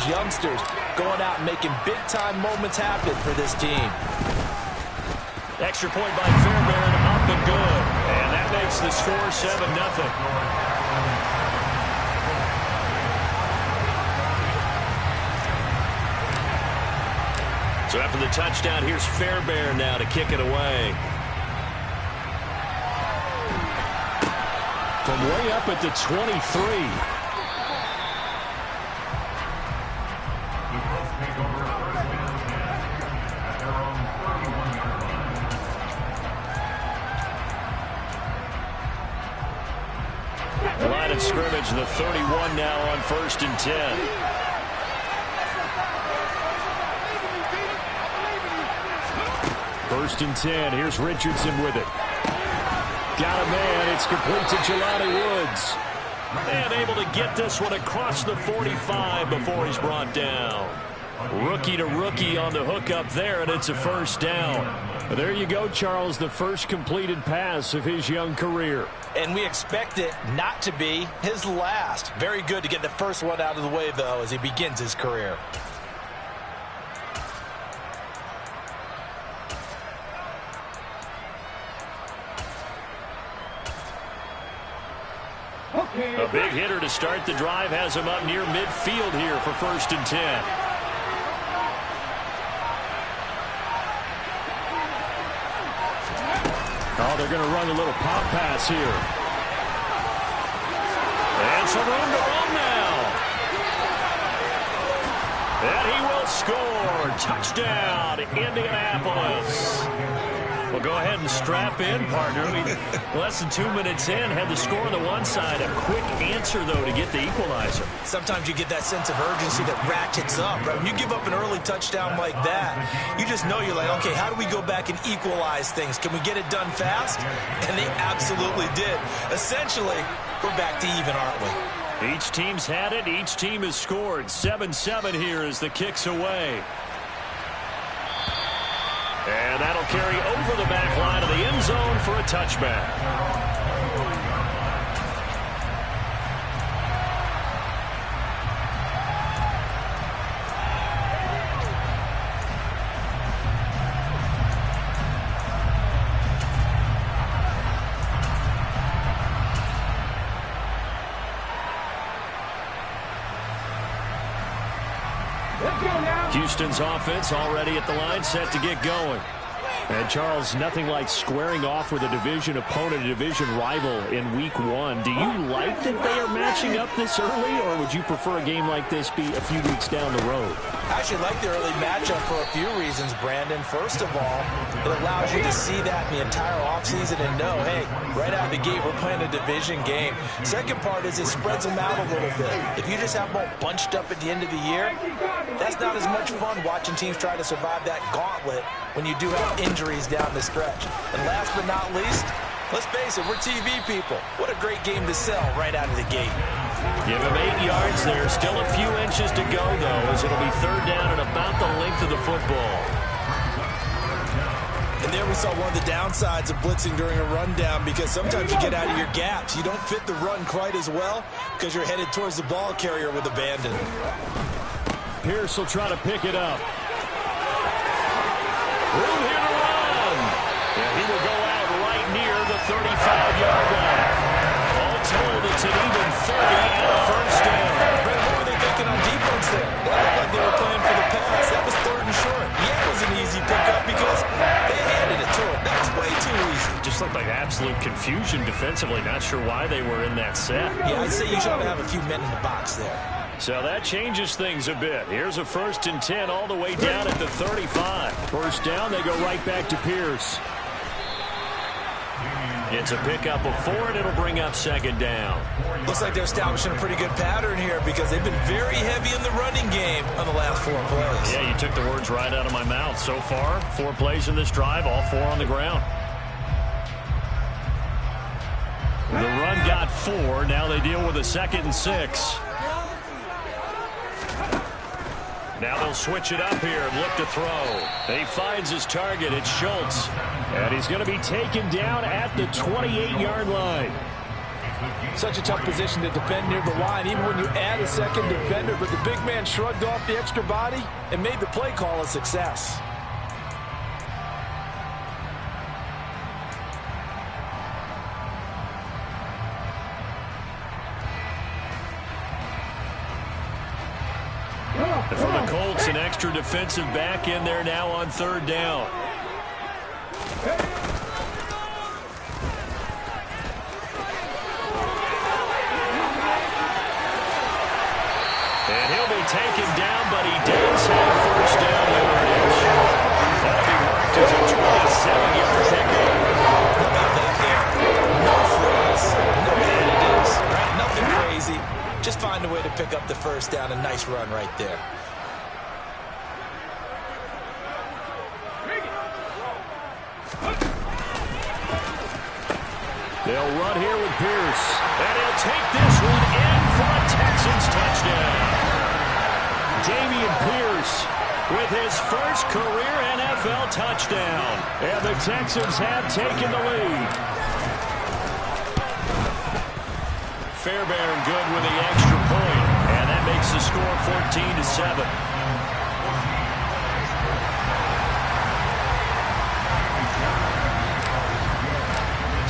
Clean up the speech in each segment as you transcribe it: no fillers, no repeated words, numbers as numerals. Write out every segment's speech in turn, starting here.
these youngsters going out and making big-time moments happen for this team. Extra point by Fairbairn, up and good. And that makes the score 7-0. So after the touchdown, here's Fairbairn now to kick it away. From way up at the 23. The line of scrimmage, the 31 now on 1st and 10. First and 10. Here's Richardson with it. Got a man. It's complete to Jelani Woods. And able to get this one across the 45 before he's brought down. Rookie to rookie on the hook up there, and it's a first down. There you go, Charles, the first completed pass of his young career. And we expect it not to be his last. Very good to get the first one out of the way, though, as he begins his career. A big hitter to start the drive has him up near midfield here for 1st and 10. Oh, they're going to run a little pop pass here. And some room to run now. And he will score. Touchdown, Indianapolis. Well, go ahead and strap in, partner. Less than 2 minutes in, had the score on the one side. A quick answer, though, to get the equalizer. Sometimes you get that sense of urgency that ratchets up, right? When you give up an early touchdown like that, you just know you're like, okay, how do we go back and equalize things? Can we get it done fast? And they absolutely did. Essentially, we're back to even, aren't we? Each team's had it. Each team has scored. 7-7 here as the kick's away. And that'll carry over the back line of the end zone for a touchback. Houston's offense already at the line, set to get going. And, Charles, nothing like squaring off with a division opponent, a division rival in Week 1. Do you like that they are matching up this early, or would you prefer a game like this be a few weeks down the road? I actually like the early matchup for a few reasons, Brandon. First of all, it allows you to see that in the entire offseason and know, hey, right out of the gate, we're playing a division game. Second part is it spreads them out a little bit. If you just have them all bunched up at the end of the year, that's not as much fun watching teams try to survive that gauntlet when you do have injuries down the stretch. And last but not least, let's face it, we're TV people. What a great game to sell right out of the gate. Give him 8 yards there. Still a few inches to go, though, as it'll be 3rd down and about the length of the football. And there we saw one of the downsides of blitzing during a rundown, because sometimes you get out of your gaps. You don't fit the run quite as well because you're headed towards the ball carrier with abandon. Pierce will try to pick it up. Room here to run. And he will go out right near the 35-yard line. All told, it's an even 30 and a first down. What were they thinking on defense there? They looked like they were playing for the pass. That was 3rd and short. Yeah, it was an easy pickup because they handed it to him. That was way too easy. Just looked like absolute confusion defensively. Not sure why they were in that set. Yeah, I'd say you should have a few men in the box there. So that changes things a bit. Here's a 1st and 10 all the way down at the 35. First down, they go right back to Pierce. It's a pickup of 4, and it'll bring up 2nd down. Looks like they're establishing a pretty good pattern here because they've been very heavy in the running game on the last 4 plays. Yeah, you took the words right out of my mouth. So far, 4 plays in this drive, all 4 on the ground. The run got 4. Now they deal with a 2nd and 6. Now they'll switch it up here and look to throw. He finds his target. It's Schultz. And he's going to be taken down at the 28-yard line. Such a tough position to defend near the line, even when you add a second defender, but the big man shrugged off the extra body and made the play call a success. For the Colts, an extra defensive back in there now on third down. And he'll be taken down, but he does have first down yardage. That'll be marked as a 27-yard pickup. How about that there? No frills, no additives, right? Nothing crazy. Just find a way to pick up the first down. A nice run right there. They'll run here with Pierce. And he'll take this one in for a Texans touchdown. Dameon Pierce with his first career NFL touchdown. And the Texans have taken the lead. Fairbairn good with the extra point. And that makes the score 14-7.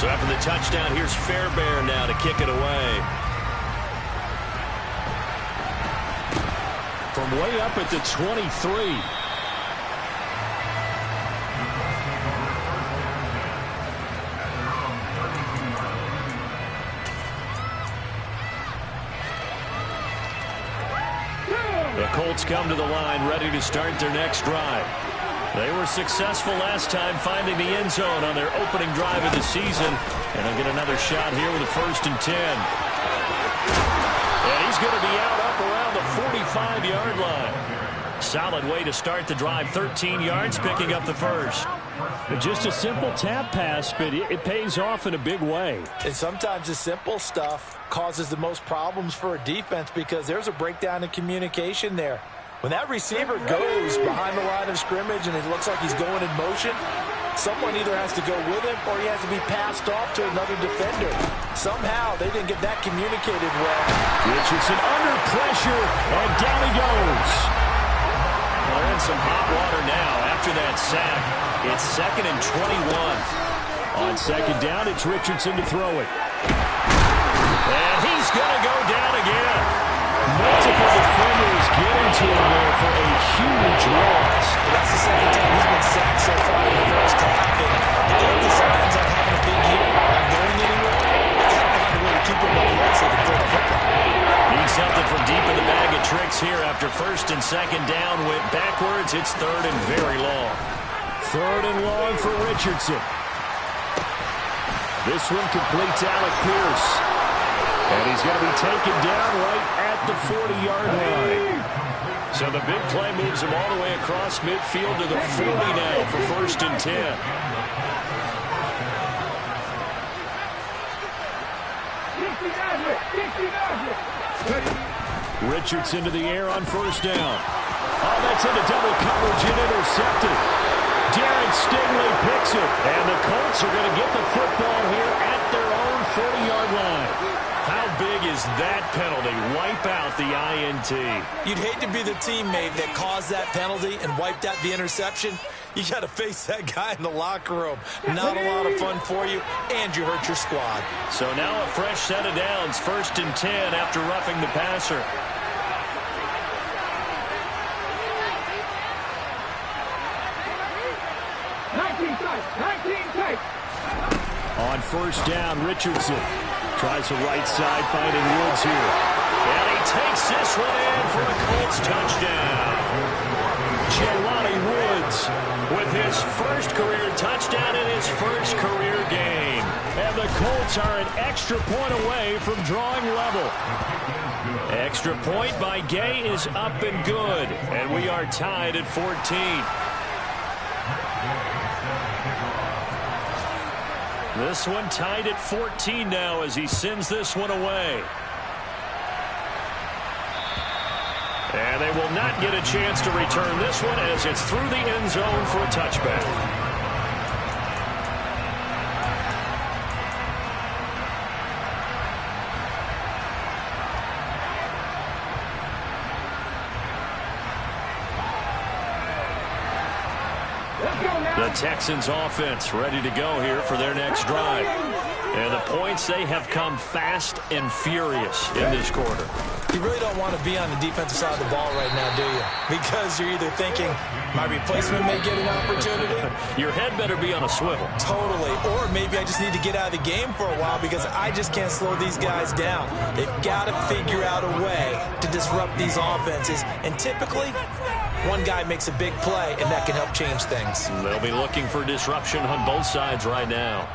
So after the touchdown, here's Fairbairn now to kick it away. From way up at the 23. The Colts come to the line ready to start their next drive. They were successful last time finding the end zone on their opening drive of the season. And they'll get another shot here with a 1st and 10. And he's going to be out up around the 45-yard line. Solid way to start the drive. 13 yards, picking up the first. Just a simple tap pass, but it pays off in a big way. And sometimes the simple stuff causes the most problems for a defense because there's a breakdown in communication there. When that receiver goes behind the line of scrimmage and it looks like he's going in motion, someone either has to go with him or he has to be passed off to another defender. Somehow they didn't get that communicated well. Richardson under pressure, and down he goes. Well, they're in some hot water now after that sack. It's 2nd and 21. On 2nd down, it's Richardson to throw it. And he's going to go down again. Multiple defenders get into him there for a huge loss. That's the 2nd time he's been sacked so far in the first half. And I think the signs on having a big year, not going anywhere. Find a way to keep him on the right so they can throw the football. Need something from deep in the bag of tricks here after 1st and 2nd down. Went backwards. It's 3rd and very long. 3rd and long for Richardson. This one completes Alec Pierce. And he's going to be taken down right at the 40-yard line. So the big play moves him all the way across midfield to the 40 now for 1st and 10. Richardson to the air on 1st down. Oh, that's into double coverage and intercepted. Darren Stingley picks it. And the Colts are going to get the football here at their own 40-yard line. How big is that penalty? Wipe out the INT. You'd hate to be the teammate that caused that penalty and wiped out the interception. You got to face that guy in the locker room. Not a lot of fun for you, and you hurt your squad. So now a fresh set of downs. 1st and 10 after roughing the passer. On 1st down, Richardson tries the right side, finding Woods here. And he takes this one in for a Colts touchdown. Jelani Woods with his first career touchdown in his first career game. And the Colts are an extra point away from drawing level. Extra point by Gay is up and good. And we are tied at 14. This one tied at 14 now as he sends this one away. And they will not get a chance to return this one as it's through the end zone for a touchback. The Texans offense ready to go here for their next drive. And the points, they have come fast and furious in this quarter. You really don't want to be on the defensive side of the ball right now, do you? Because you're either thinking, my replacement may get an opportunity. Your head better be on a swivel. Totally. Or maybe I just need to get out of the game for a while because I just can't slow these guys down. They've got to figure out a way to disrupt these offenses. And typically, one guy makes a big play, and that can help change things. They'll be looking for disruption on both sides right now.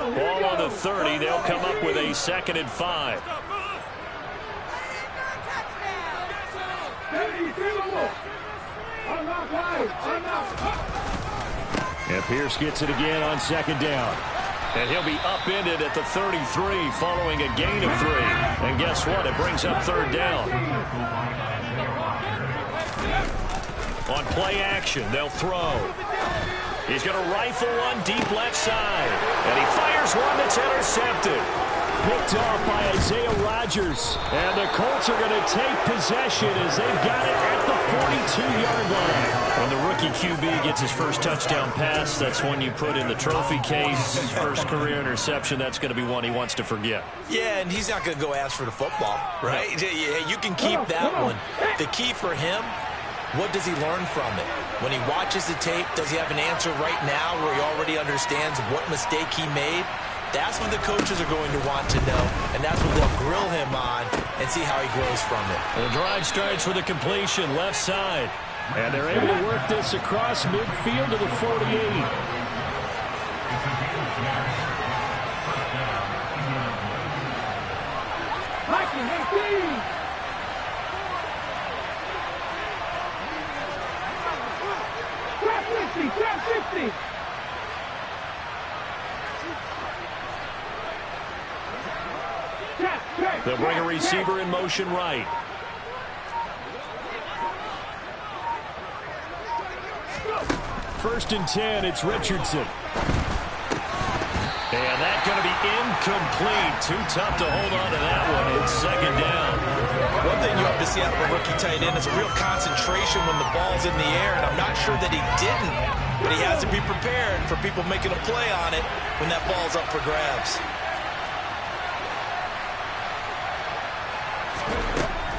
Ball on the 30. They'll come up with a 2nd and 5. And Pierce gets it again on 2nd down. And he'll be upended at the 33 following a gain of 3. And guess what? It brings up 3rd down. On play action, they'll throw. He's going to rifle one deep left side. And he fires one that's intercepted. Picked off by Isaiah Rodgers. And the Colts are going to take possession as they've got it at the 42-yard line. When the rookie QB gets his first touchdown pass, that's when you put in the trophy case. First career interception, that's going to be one he wants to forget. Yeah, and he's not going to go ask for the football, right? Yeah, you can keep that one. The key for him, what does he learn from it? When he watches the tape, does he have an answer right now where he already understands what mistake he made? That's what the coaches are going to want to know, and that's what they'll grill him on and see how he grows from it. The drive starts with a completion left side. And they're able to work this across midfield to the 48. They'll bring a receiver in motion right. First and 10, it's Richardson. And that's going to be incomplete. Too tough to hold on to that one. It's 2nd down. One thing you have to see out of a rookie tight end is a real concentration when the ball's in the air, and I'm not sure that he didn't, but he has to be prepared for people making a play on it when that ball's up for grabs.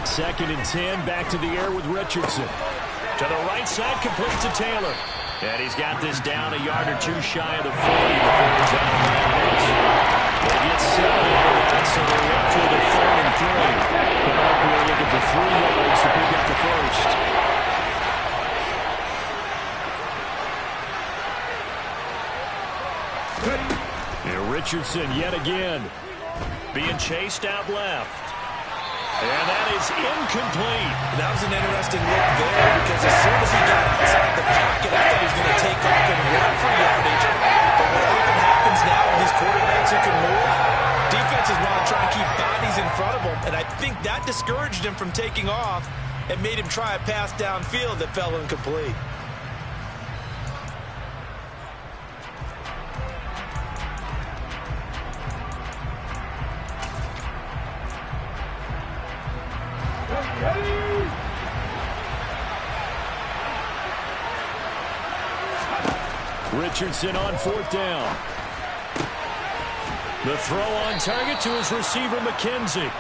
2nd and 10, back to the air with Richardson. To the right side, complete to Taylor. And he's got this down a yard or 2 shy of the 40 before he's out of bounds. They get 7 yards, so they're left with a 3rd and 3. Coming up, we're looking for 3 yards to pick up the first. And Richardson yet again. Being chased out left. And that is incomplete. That was an interesting look there because as soon as he got inside the pocket, I thought he was going to take off and run for yardage. But what often happens now with these quarterbacks who can move, defenses want to try and keep bodies in front of them. And I think that discouraged him from taking off and made him try a pass downfield that fell incomplete. Richardson on 4th down. The throw on target to his receiver, McKenzie.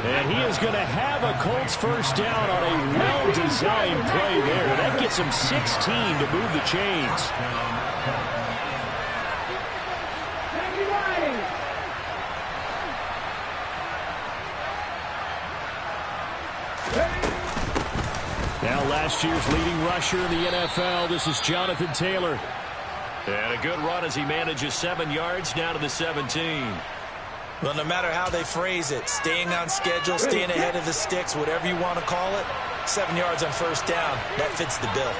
And he is going to have a Colts first down on a well-designed play there. That gets him 16 to move the chains. Now last year's leading rusher in the NFL, this is Jonathan Taylor. And a good run as he manages 7 yards down to the 17. Well, no matter how they phrase it, staying on schedule, staying ahead of the sticks, whatever you want to call it, 7 yards on first down, that fits the bill.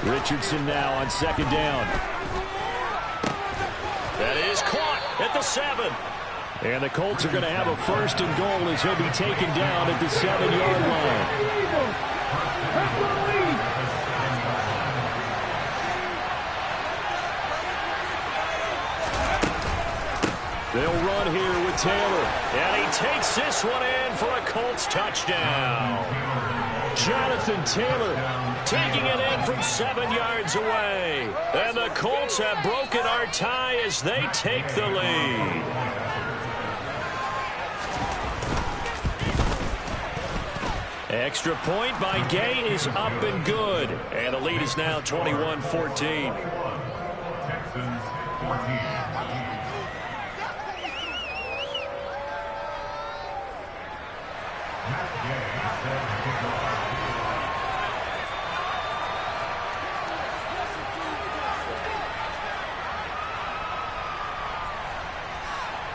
Richardson now on 2nd down. That is caught at the 7. And the Colts are going to have a 1st and goal as he'll be taken down at the 7-yard line. They'll run here with Taylor. And he takes this one in for a Colts touchdown. Jonathan Taylor taking it in from 7 yards away. And the Colts have broken our tie as they take the lead. Extra point by Gay is up and good. And the lead is now 21-14.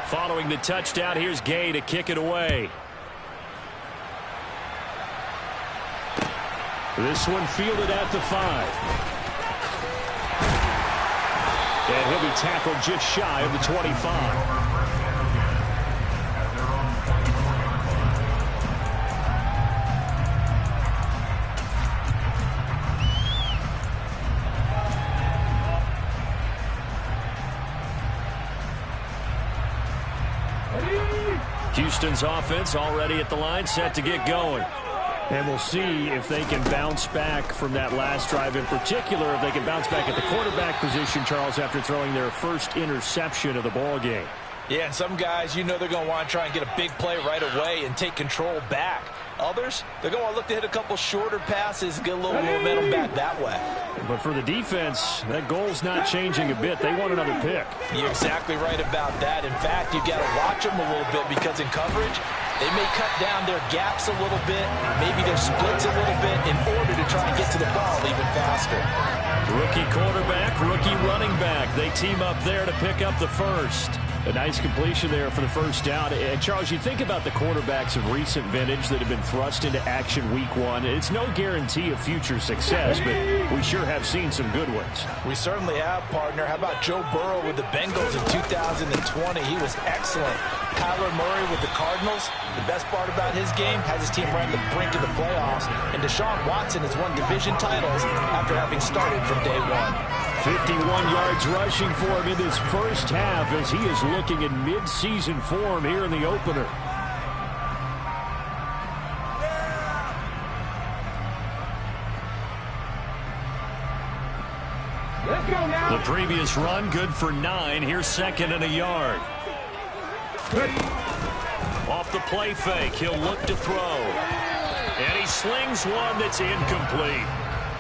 Following the touchdown, here's Gay to kick it away. This one fielded at the 5. And he'll be tackled just shy of the 25. Houston's offense already at the line, set to get going. And we'll see if they can bounce back from that last drive, in particular, if they can bounce back at the quarterback position, Charles, after throwing their first interception of the ball game. Yeah, and some guys, you know they're going to want to try and get a big play right away and take control back. Others, they're going to look to hit a couple shorter passes and get a little momentum back that way. But for the defense, that goal's not changing a bit. They want another pick. You're exactly right about that. In fact, you've got to watch them a little bit because in coverage, they may cut down their gaps a little bit, maybe their splits a little bit in order to try and get to the ball even faster. Rookie quarterback, rookie running back. They team up there to pick up the first. A nice completion there for the first down. And Charles, you think about the quarterbacks of recent vintage that have been thrust into action week 1. It's no guarantee of future success, but we sure have seen some good ones. We certainly have, partner. How about Joe Burrow with the Bengals in 2020? He was excellent. Kyler Murray with the Cardinals. The best part about his game has his team right on the brink of the playoffs. And Deshaun Watson has won division titles after having started from day 1. 51 yards rushing for him in this first half as he is looking in mid-season form here in the opener. Let's go now. The previous run good for 9. Here's 2nd and a yard. Off the play fake, he'll look to throw. And he slings one that's incomplete.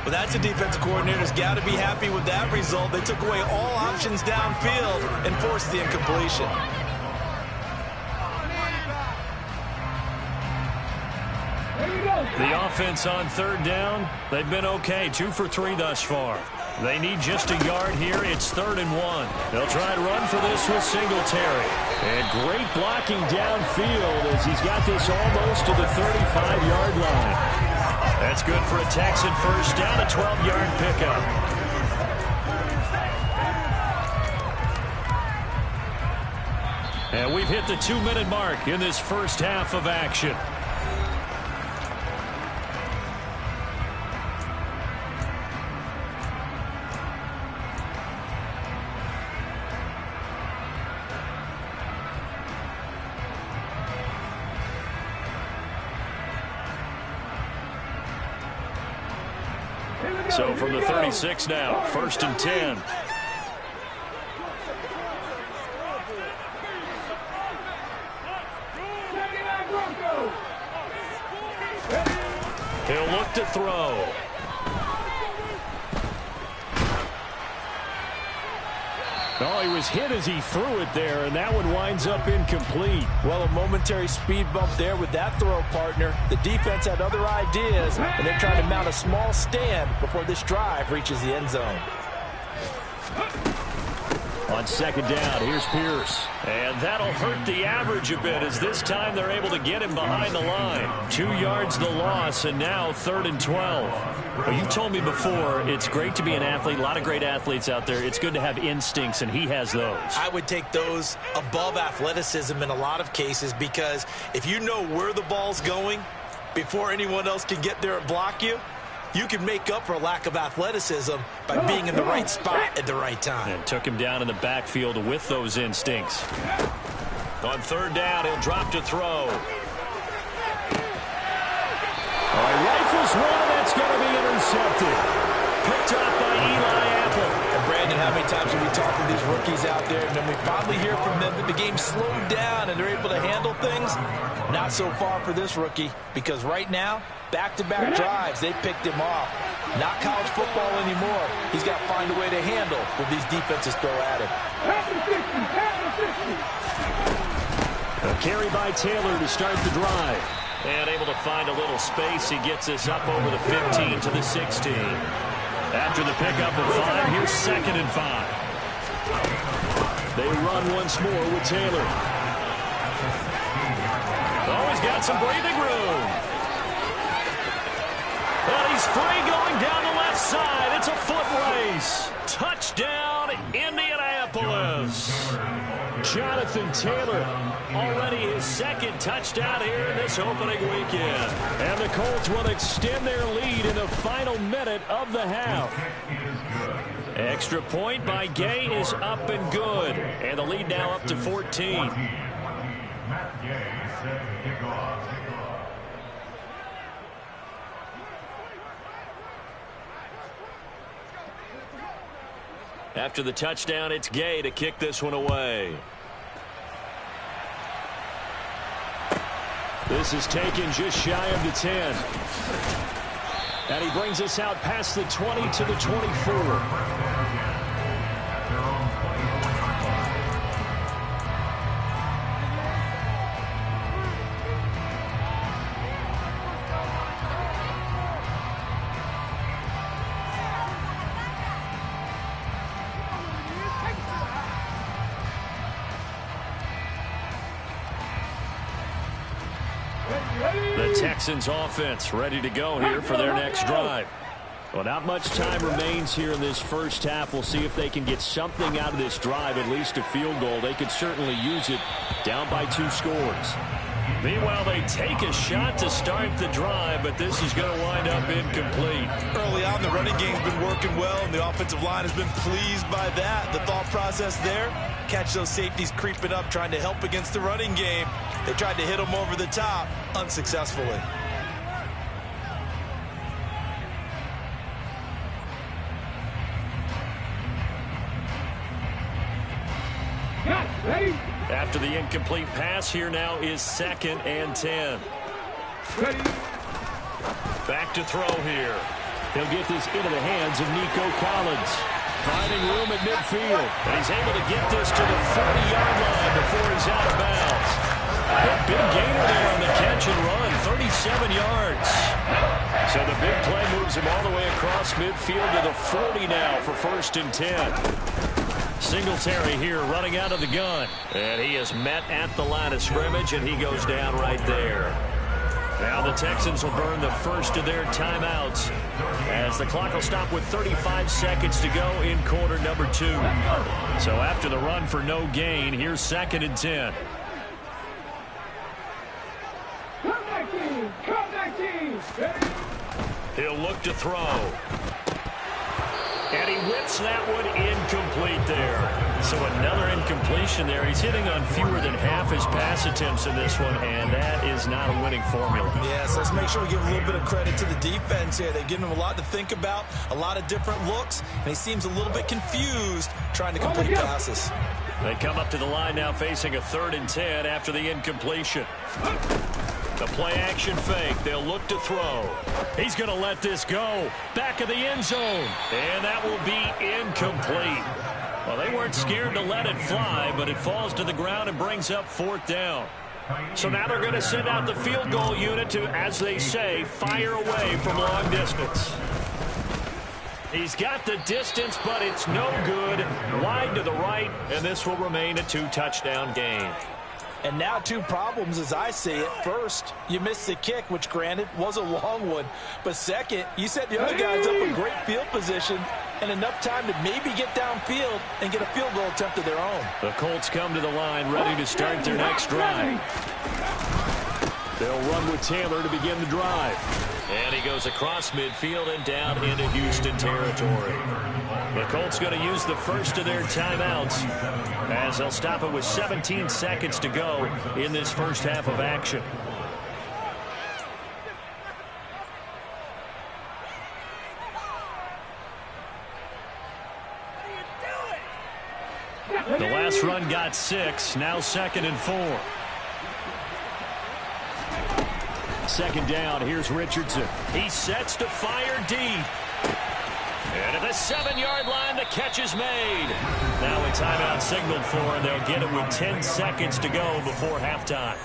Well, that's a defensive coordinator's got to be happy with that result. They took away all options downfield and forced the incompletion. The offense on 3rd down, they've been okay. 2 for 3 thus far. They need just a yard here. It's 3rd and 1. They'll try and run for this with Singletary. And great blocking downfield as he's got this almost to the 35-yard line. That's good for a Texan first down, a 12-yard pickup. And we've hit the 2-minute mark in this first half of action. So from the 36 now, 1st and 10. He'll look to throw. Oh, he was hit as he threw it there, and that one winds up incomplete. Well, a momentary speed bump there with that throw, partner. The defense had other ideas, and they're trying to mount a small stand before this drive reaches the end zone. On second down, here's Pierce. And that'll hurt the average a bit as this time they're able to get him behind the line. 2 yards the loss, and now 3rd and 12. Well, you told me before it's great to be an athlete. A lot of great athletes out there. It's good to have instincts, and he has those. I would take those above athleticism in a lot of cases, because if you know where the ball's going before anyone else can get there and block you, you can make up for a lack of athleticism by being in the right spot at the right time. And took him down in the backfield with those instincts. On 3rd down, he'll drop to throw. All right, rifles one, and that's going to be intercepted. Picked up by Eli Apple. And Brandon, how many times have we talked to these rookies out there, and then we finally hear from them that the game slowed down and they're able to handle things? Not so far for this rookie, because right now, back-to-back drives, they picked him off. Not college football anymore. He's got to find a way to handle what these defenses throw at him. A carry by Taylor to start the drive. And able to find a little space. He gets this up over the 15 to the 16. After the pickup of 5, here's 2nd and 5. They run once more with Taylor. Oh, he's got some breathing room. And he's free going down the left side. It's a foot race. Touchdown, Indianapolis. Jonathan Taylor, already his 2nd touchdown here in this opening weekend. And the Colts will extend their lead in the final minute of the half. Extra point by Gay is up and good. And the lead now up to 14. After the touchdown, it's Gay to kick this one away. This is taken just shy of the 10. And he brings us out past the 20 to the 24. The Texans offense ready to go here for their next drive. Well, not much time remains here in this first half. We'll see if they can get something out of this drive, at least a field goal. They could certainly use it down by 2 scores. Meanwhile, they take a shot to start the drive, but this is going to wind up incomplete. Early on, the running game's been working well, and the offensive line has been pleased by that. The thought process there, catch those safeties creeping up, trying to help against the running game. They tried to hit them over the top, unsuccessfully. After the incomplete pass, here now is 2nd and 10. Back to throw here. He'll get this into the hands of Nico Collins. Finding room at midfield. And he's able to get this to the 40-yard line before he's out of bounds. Big gainer there on the catch and run, 37 yards. So the big play moves him all the way across midfield to the 40 now for 1st and 10. Singletary here running out of the gun. And he is met at the line of scrimmage, and he goes down right there. Now the Texans will burn the first of their timeouts as the clock will stop with 35 seconds to go in quarter number 2. So after the run for no gain, here's 2nd and 10. He'll look to throw. And he whips that one incomplete there. So another incompletion there. He's hitting on fewer than half his pass attempts in this one, and that is not a winning formula. Yes, let's make sure we give a little bit of credit to the defense here. They've given him a lot to think about, a lot of different looks, and he seems a little bit confused trying to complete passes. They come up to the line now facing a 3rd and 10 after the incompletion. The play-action fake. They'll look to throw. He's going to let this go. Back of the end zone. And that will be incomplete. Well, they weren't scared to let it fly, but it falls to the ground and brings up 4th down. So now they're going to send out the field goal unit to, as they say, fire away from long distance. He's got the distance, but it's no good. Wide to the right, and this will remain a 2-touchdown game. And now 2 problems as I see it. First, you missed the kick, which granted was a long one. But second, you set the other guys up in great field position and enough time to maybe get downfield and get a field goal attempt of their own. The Colts come to the line ready to start their next drive. They'll run with Taylor to begin the drive. And he goes across midfield and down into Houston territory. The Colts going to use the first of their timeouts as they'll stop it with 17 seconds to go in this first half of action. The last run got 6, now 2nd and 4. Second down, here's Richardson. He sets to fire deep. And at the 7-yard line, the catch is made. Now a timeout signaled for, and they'll get it with 10 seconds to go before halftime.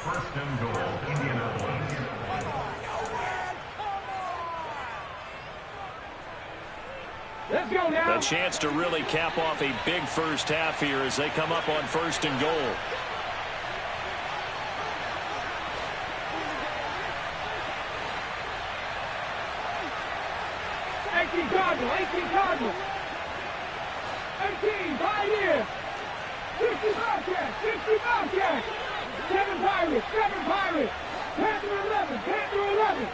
Let's go now. A chance to really cap off a big first half here as they come up on 1st and goal. Cardinals. 18, Pioneer. 60 Bobcats. 7 Pirates. Panther 11.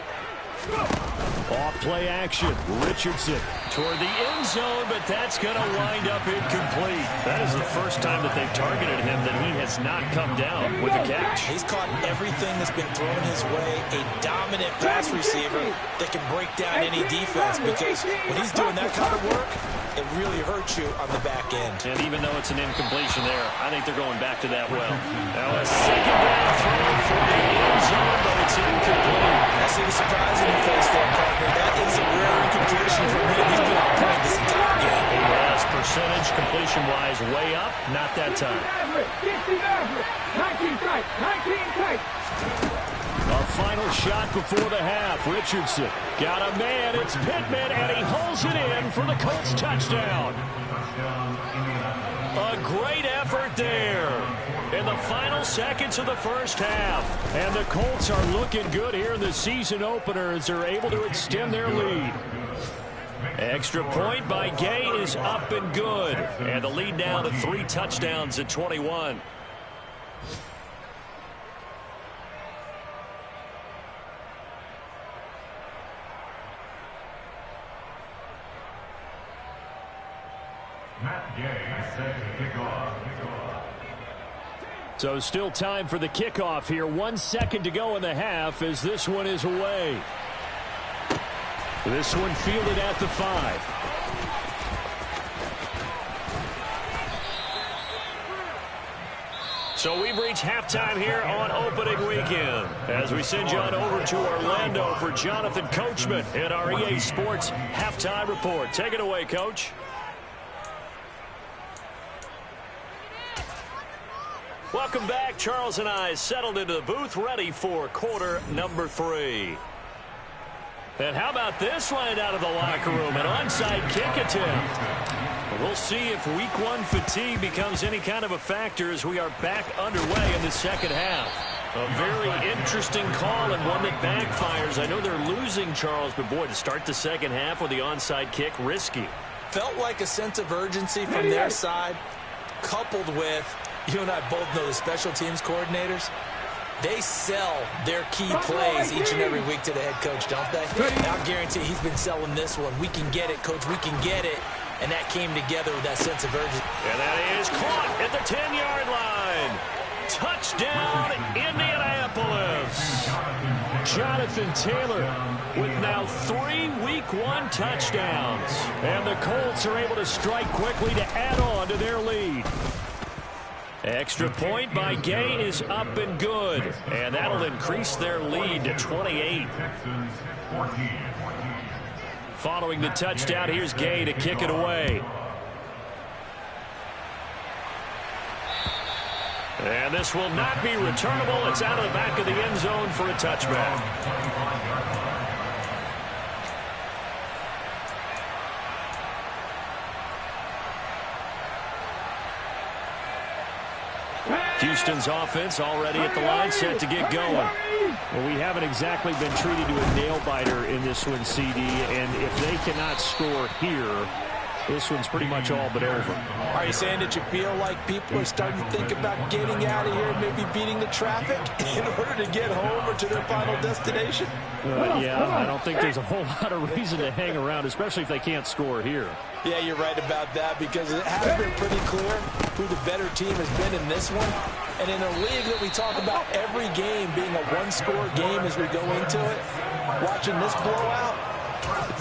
Off play action. Richardson toward the end zone, but that's going to wind up incomplete. That is the first time that they've targeted him that he has not come down with a catch. He's caught everything that's been thrown his way. A dominant pass receiver that can break down any defense, because when he's doing that kind of work, it really hurts you on the back end. And even though it's an incompletion there, I think they're going back to that well. Now a second down throw for the end zone, but it's incomplete. I see the surprise in your face there, partner. That is a rare incompletion from him. He's been on point this entire game. Yes, percentage completion-wise way up, not that time. 19 tight. A final shot before the half. Richardson got a man. It's Pittman, and he holds it in for the Colts touchdown. A great effort there in the final seconds of the first half. And the Colts are looking good here in the season opener as they're able to extend their lead. Extra point by Gay is up and good. And the lead now to 3 touchdowns at 21. So still time for the kickoff here. 1 second to go in the half as this one is away. This one fielded at the 5. So we've reached halftime here on opening weekend as we send you on over to Orlando for Jonathan Coachman in our EA Sports halftime report. Take it away, Coach. Welcome back. Charles and I settled into the booth, ready for quarter number 3. And how about this line out of the locker room? An onside kick attempt. We'll see if week 1 fatigue becomes any kind of a factor as we are back underway in the second half. A very interesting call and one that backfires. I know they're losing, Charles, but boy, to start the second half with the onside kick, risky. Felt like a sense of urgency from their side, coupled with, you and I both know the special teams coordinators. They sell their key plays each and every week to the head coach, don't they? And I'll guarantee he's been selling this one. We can get it, coach. We can get it. And that came together with that sense of urgency. And that is caught at the 10-yard line. Touchdown, Indianapolis. Jonathan Taylor with now 3 week 1 touchdowns. And the Colts are able to strike quickly to add on to their lead. Extra point by Gay is up and good. And that'll increase their lead to 28. Following the touchdown, here's Gay to kick it away. And this will not be returnable. It's out of the back of the end zone for a touchback. Houston's offense already at the line, set to get going. Well, we haven't exactly been treated to a nail-biter in this one, CD, and if they cannot score here, this one's pretty much all but over. Are you saying that you feel like people are starting to think about getting out of here, maybe beating the traffic in order to get home or to their final destination? Yeah, I don't think there's a whole lot of reason to hang around, especially if they can't score here. Yeah, you're right about that, because it has been pretty clear who the better team has been in this one. And in a league that we talk about every game being a one-score game as we go into it, watching this blowout,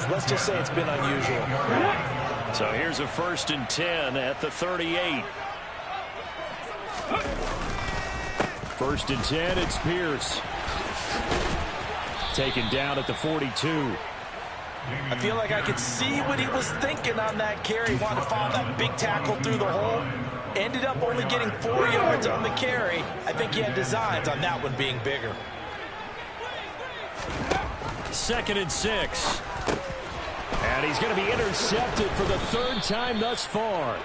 let's just say it's been unusual. So here's a 1st and 10 at the 38. 1st and 10, it's Pierce. Taken down at the 42. I feel like I could see what he was thinking on that carry. Wanted to follow that big tackle through the hole. Ended up only getting 4 yards on the carry. I think he had designs on that one being bigger. 2nd and 6. And he's going to be intercepted for the 3rd time thus far.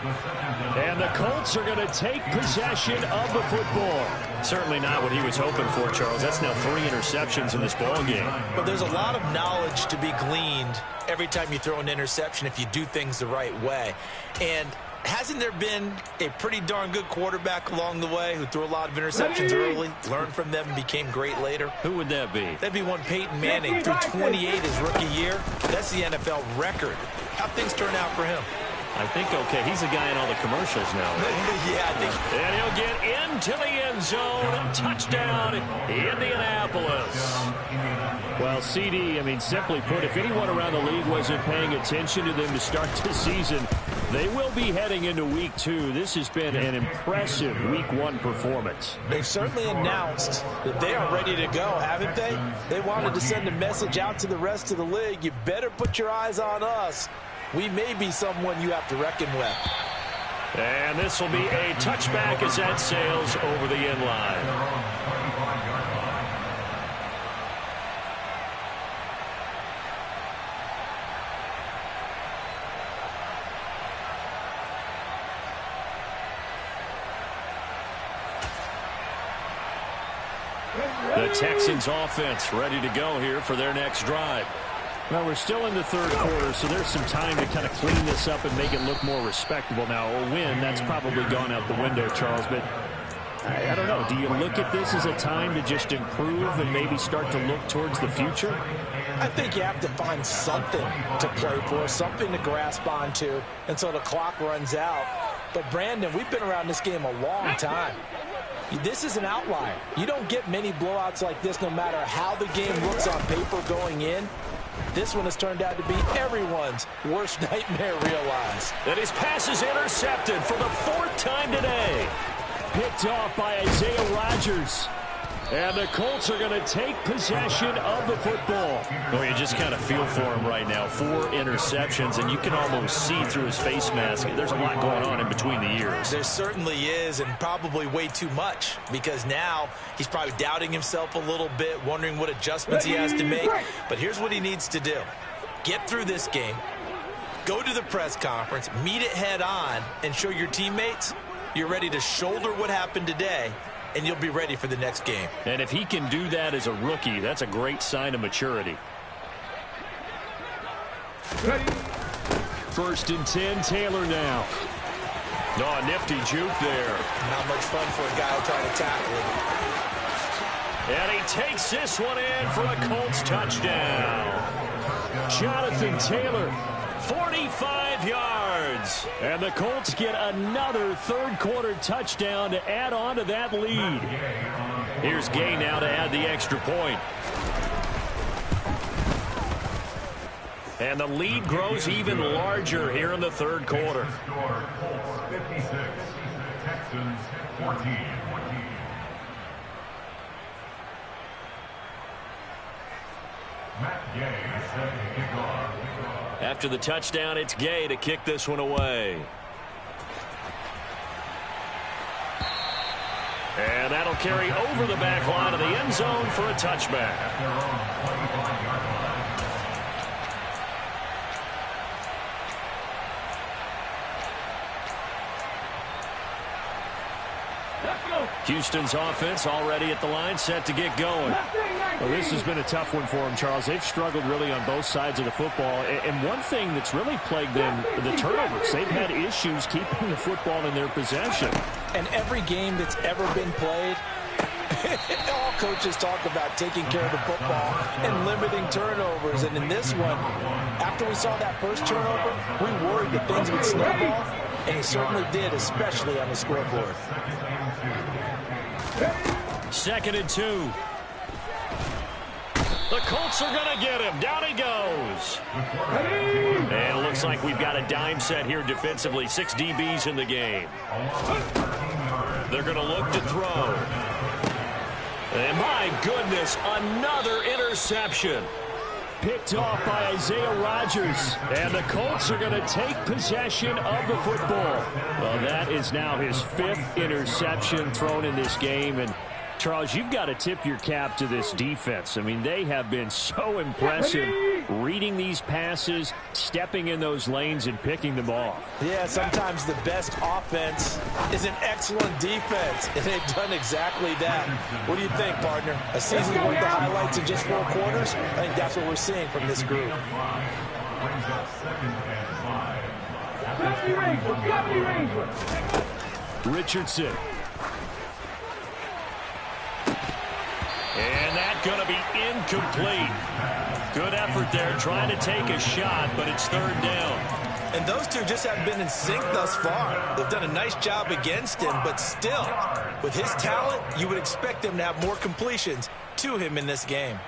And the Colts are going to take possession of the football. Certainly not what he was hoping for, Charles. That's now 3 interceptions in this ball game. But there's a lot of knowledge to be gleaned every time you throw an interception if you do things the right way. And hasn't there been a pretty darn good quarterback along the way who threw a lot of interceptions early, learned from them, and became great later? Who would that be? That'd be one Peyton Manning, threw 28 his rookie year. That's the NFL record. How'd things turn out for him? I think, okay, he's a guy in all the commercials now, right? Yeah, I think. And he'll get into the end zone. Touchdown, Indianapolis. Well, CD, I mean, simply put, if anyone around the league wasn't paying attention to them to start this season, they will be heading into Week 2. This has been an impressive Week 1 performance. They've certainly announced that they are ready to go, haven't they? They wanted to send a message out to the rest of the league. You better put your eyes on us. We may be someone you have to reckon with. And this will be a touchback as that sails over the end line. The Texans offense ready to go here for their next drive. Well, we're still in the 3rd quarter, so there's some time to kind of clean this up and make it look more respectable. Now, a win, that's probably gone out the window, Charles, but I don't know. Do you look at this as a time to just improve and maybe start to look towards the future? I think you have to find something to play for, something to grasp onto until the clock runs out. But, Brandon, we've been around this game a long time. This is an outlier. You don't get many blowouts like this no matter how the game looks on paper going in. This one has turned out to be everyone's worst nightmare realized. And his pass is intercepted for the 4th time today. Picked off by Isaiah Rodgers. And the Colts are going to take possession of the football. Well, you just kind of feel for him right now. 4 interceptions, and you can almost see through his face mask. There's a lot going on in between the ears. There certainly is, and probably way too much, because now he's probably doubting himself a little bit, wondering what adjustments he has to make. But here's what he needs to do. Get through this game, go to the press conference, meet it head on, and show your teammates you're ready to shoulder what happened today, and you'll be ready for the next game. And if he can do that as a rookie, that's a great sign of maturity. 1st and 10, Taylor now. Oh, a nifty juke there. Not much fun for a guy trying to tackle him. And he takes this one in for a Colts touchdown. Jonathan Taylor. 45 yards. And the Colts get another 3rd quarter touchdown to add on to that lead. Here's Gay now to add the extra point. And the lead grows even larger here in the 3rd quarter. Colts 56, Texans 14. Matt Gay set to kick off. After the touchdown, it's Gay to kick this one away. And that'll carry over the back line of the end zone for a touchback. Let's go. Houston's offense already at the line, set to get going. Well, this has been a tough one for them, Charles. They've struggled really on both sides of the football. And one thing that's really plagued them, the turnovers. They've had issues keeping the football in their possession. And every game that's ever been played, all coaches talk about taking care of the football and limiting turnovers. And in this one, after we saw that first turnover, we worried that things would snowball, and it certainly did, especially on the scoreboard. 2nd and 2. The Colts are going to get him. Down he goes. And it looks like we've got a dime set here defensively. 6 DBs in the game. They're going to look to throw. And my goodness, another interception. Picked off by Isaiah Rodgers. And the Colts are going to take possession of the football. Well, that is now his 5th interception thrown in this game. And Charles, you've got to tip your cap to this defense. I mean, they have been so impressive reading these passes, stepping in those lanes, and picking them off. Yeah, sometimes the best offense is an excellent defense, and they've done exactly that. What do you think, partner? A season's worth of highlights in just 4 quarters? I think that's what we're seeing from this group. Richardson. And that's going to be incomplete. Good effort there, trying to take a shot, but it's 3rd down. And those two just haven't been in sync thus far. They've done a nice job against him, but still, with his talent, you would expect him to have more completions to him in this game.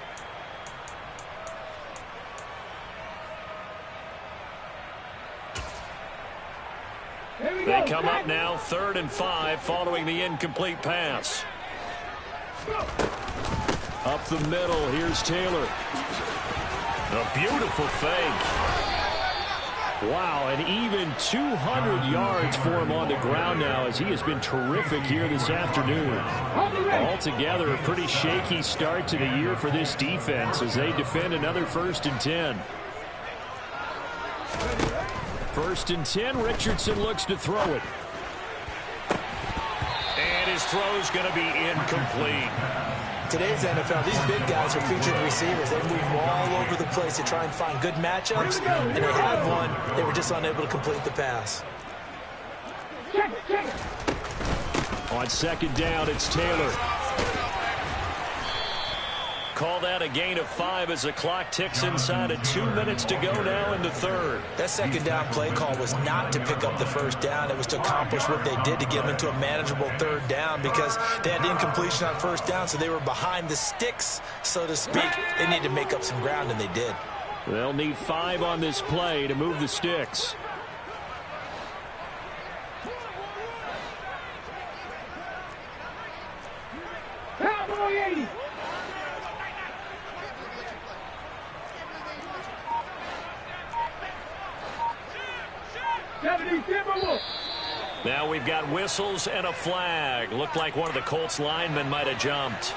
They come up now, 3rd and 5, following the incomplete pass. Up the middle, here's Taylor. A beautiful fake. Wow, and even 200 yards for him on the ground now, as he has been terrific here this afternoon. Altogether, a pretty shaky start to the year for this defense as they defend another 1st and 10. 1st and 10, Richardson looks to throw it. And his throw's going to be incomplete. Today's NFL, these big guys are featured receivers. They move all over the place to try and find good matchups, and they had one. They were just unable to complete the pass. On 2nd down, it's Taylor. Call that a gain of 5 as the clock ticks inside of 2 minutes to go now in the 3rd. That 2nd down play call was not to pick up the 1st down. It was to accomplish what they did to get them into a manageable 3rd down because they had incompletion on 1st down, so they were behind the sticks, so to speak. They needed to make up some ground, and they did. They'll need 5 on this play to move the sticks. Cowboy 80. Now we've got whistles and a flag. Looked like one of the Colts linemen might have jumped.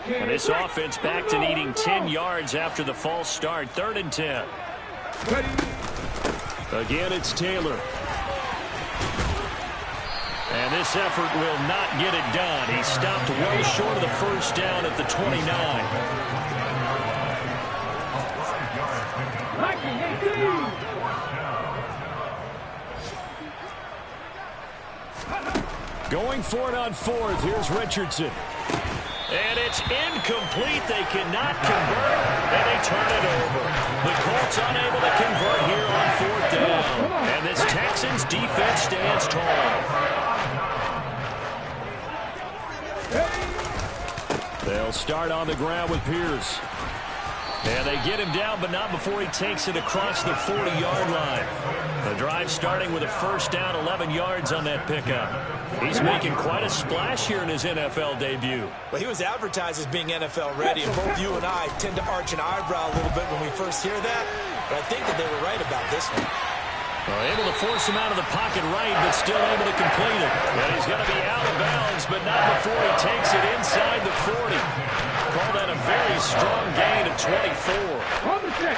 And this offense back to needing 10 yards after the false start. 3rd and 10. Again, it's Taylor. And this effort will not get it done. He stopped way short of the 1st down at the 29. Going for it on 4th. Here's Richardson. And it's incomplete. They cannot convert, and they turn it over. The Colts unable to convert here on 4th down. And this Texans defense stands tall. They'll start on the ground with Pierce. And they get him down, but not before he takes it across the 40-yard line. The drive starting with a 1st down, 11 yards on that pickup. He's making quite a splash here in his NFL debut. Well, he was advertised as being NFL ready, and both you and I tend to arch an eyebrow a little bit when we first hear that, but I think that they were right about this one. Well, able to force him out of the pocket right, but still able to complete it. And he's going to be out of bounds, but not before he takes it inside the 40. call that a very strong gain of 24. On the set.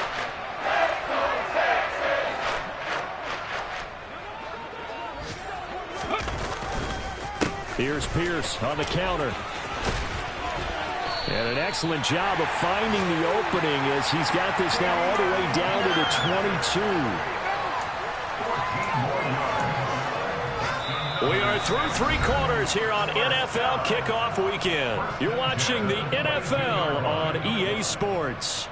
Here's Pierce on the counter. And an excellent job of finding the opening as he's got this now all the way down to the 22. We are through 3 quarters here on NFL Kickoff Weekend. You're watching the NFL on EA Sports.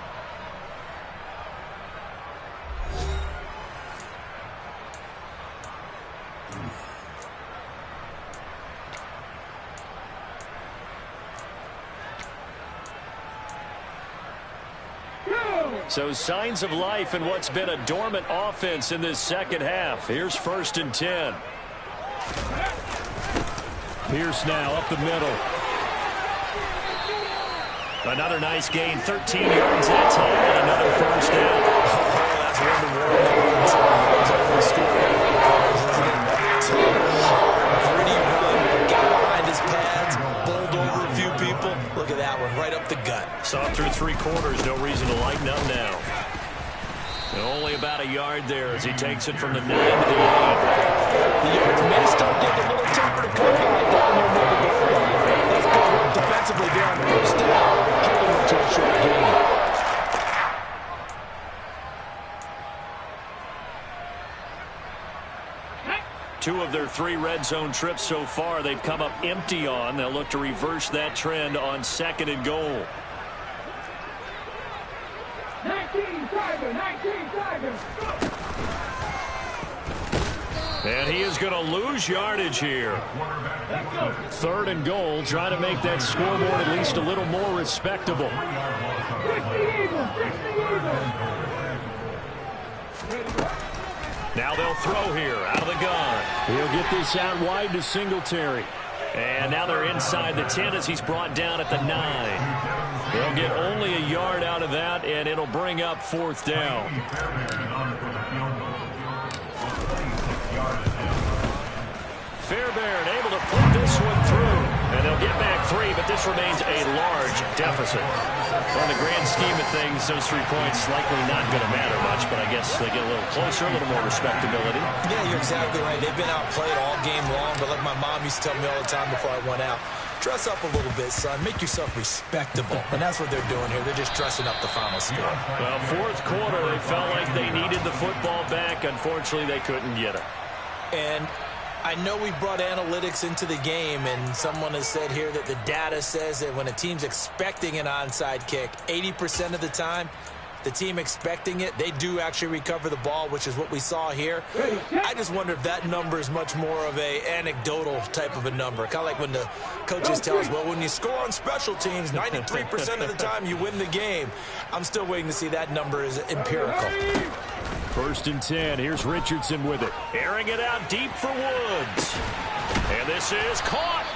So signs of life in what's been a dormant offense in this second half. Here's 1st and 10. Pierce now up the middle. Another nice gain, 13 yards that time, and another 1st down. That's one of the words gritty run, got behind his pads, bowled over a few people. Look at that one, right up the gut. Saw it through 3 quarters, no reason to lighten up now. And only about a yard there as he takes it from the 9 to the 8. The yards may start getting a little tougher to come by down there near the goal line. That's good work defensively there on 1st down, holding them to a short gain. Two of their 3 red zone trips so far they've come up empty on. They'll look to reverse that trend on 2nd and goal. 19 Tiger, 19 Tiger. And he is going to lose yardage here. 3rd and goal, trying to make that scoreboard at least a little more respectable. 60 Eagles, 60 Eagles. Now they'll throw here out of the gun. He'll get this out wide to Singletary. And now they're inside the 10 as he's brought down at the 9. They'll get only a yard out of that, and it'll bring up 4th down. Fairbairn able to put this one through. And they'll get back 3, but this remains a large deficit. On the grand scheme of things, those 3 points likely not going to matter much, but I guess they get a little closer, a little more respectability. Yeah, you're exactly right. They've been outplayed all game long, but like my mom used to tell me all the time before I went out, dress up a little bit, son. Make yourself respectable. And that's what they're doing here. They're just dressing up the final score. Well, 4th quarter, they felt like they needed the football back. Unfortunately, they couldn't get it. And I know we brought analytics into the game, and someone has said here that the data says that when a team's expecting an onside kick, 80% of the time, the team expecting it, they do actually recover the ball, which is what we saw here. I just wonder if that number is much more of a anecdotal type of a number. Kind of like when the coaches tell us, well, when you score on special teams, 93% of the time you win the game. I'm still waiting to see that number is empirical. 1st and 10. Here's Richardson with it. Airing it out deep for Woods. And this is caught.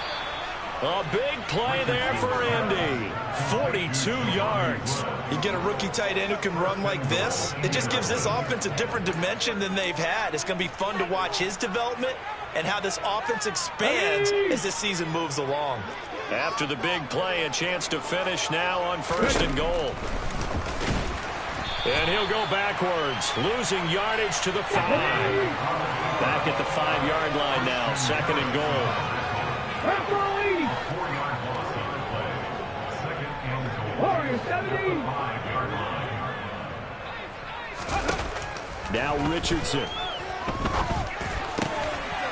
A big play there for Indy. 42 yards. You get a rookie tight end who can run like this. It just gives this offense a different dimension than they've had. It's going to be fun to watch his development and how this offense expands as this season moves along. After the big play, a chance to finish now on 1st and goal. And he'll go backwards, losing yardage to the 5. Back at the 5-yard line now, 2nd and goal. Referee. 4-yard loss on the play. 2nd and goal. Warriors 70. 5-yard line. Now Richardson.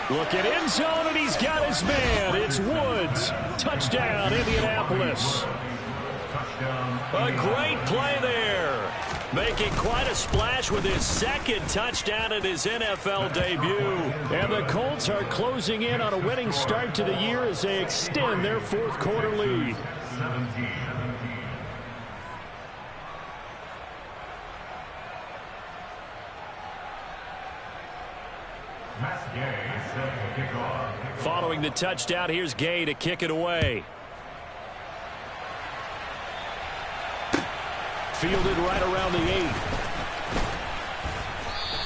Look at end zone, and he's got his man. It's Woods. Touchdown, Indianapolis. A great play there. Making quite a splash with his 2nd touchdown at his NFL debut. And the Colts are closing in on a winning start to the year as they extend their 4th quarter lead. 17. Following the touchdown, here's Gay to kick it away. Fielded right around the 8.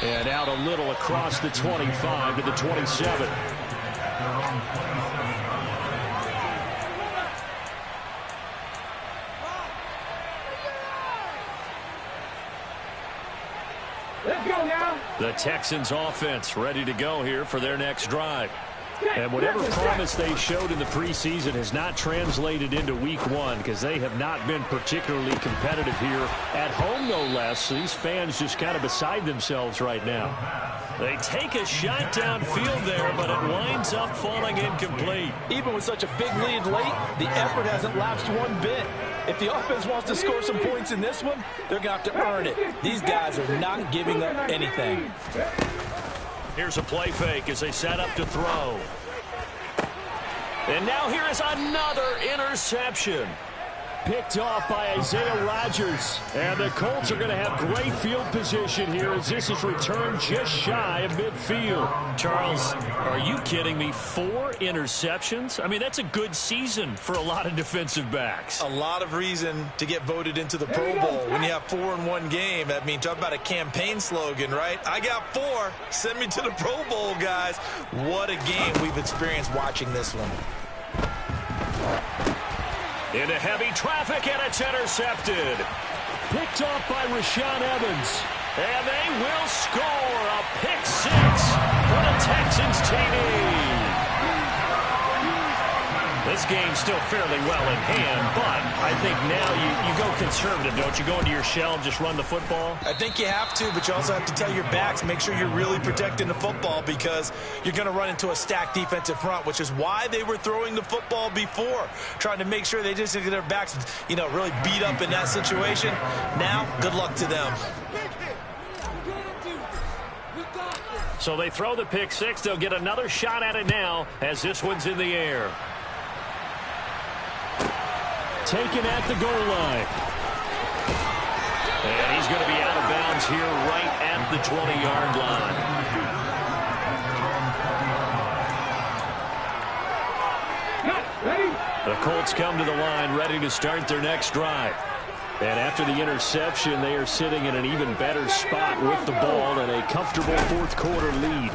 And out a little across the 25 to the 27. Let's go now. The Texans offense ready to go here for their next drive. And whatever promise they showed in the preseason has not translated into week one because they have not been particularly competitive here at home, no less. These fans just kind of beside themselves right now. They take a shot downfield there, but it winds up falling incomplete. Even with such a big lead late, the effort hasn't lapsed one bit. If the offense wants to score some points in this one, they're going to have to earn it. These guys are not giving up anything. Here's a play fake as they set up to throw. And now here is another interception. Picked off by Isaiah Rodgers. And the Colts are going to have great field position here as this is returned just shy of midfield. Charles, are you kidding me? 4 interceptions? I mean, that's a good season for a lot of defensive backs. A lot of reason to get voted into the Pro Bowl. When you have 4 in one game, I mean, talk about a campaign slogan, right? I got 4. Send me to the Pro Bowl, guys. What a game we've experienced watching this one. Into heavy traffic, and it's intercepted. Picked off by Rashaan Evans. And they will score a pick 6 for the Texans TD. This game's still fairly well in hand, but I think now you go conservative, don't you? Go into your shell and just run the football? I think you have to, but you also have to tell your backs, make sure you're really protecting the football because you're going to run into a stacked defensive front, which is why they were throwing the football before, trying to make sure they just get their backs, really beat up in that situation. Now, good luck to them. So they throw the pick 6. They'll get another shot at it now as this one's in the air. Taken at the goal line. And he's going to be out of bounds here right at the 20-yard line. The Colts come to the line ready to start their next drive. And after the interception, they are sitting in an even better spot with the ball and a comfortable fourth-quarter lead.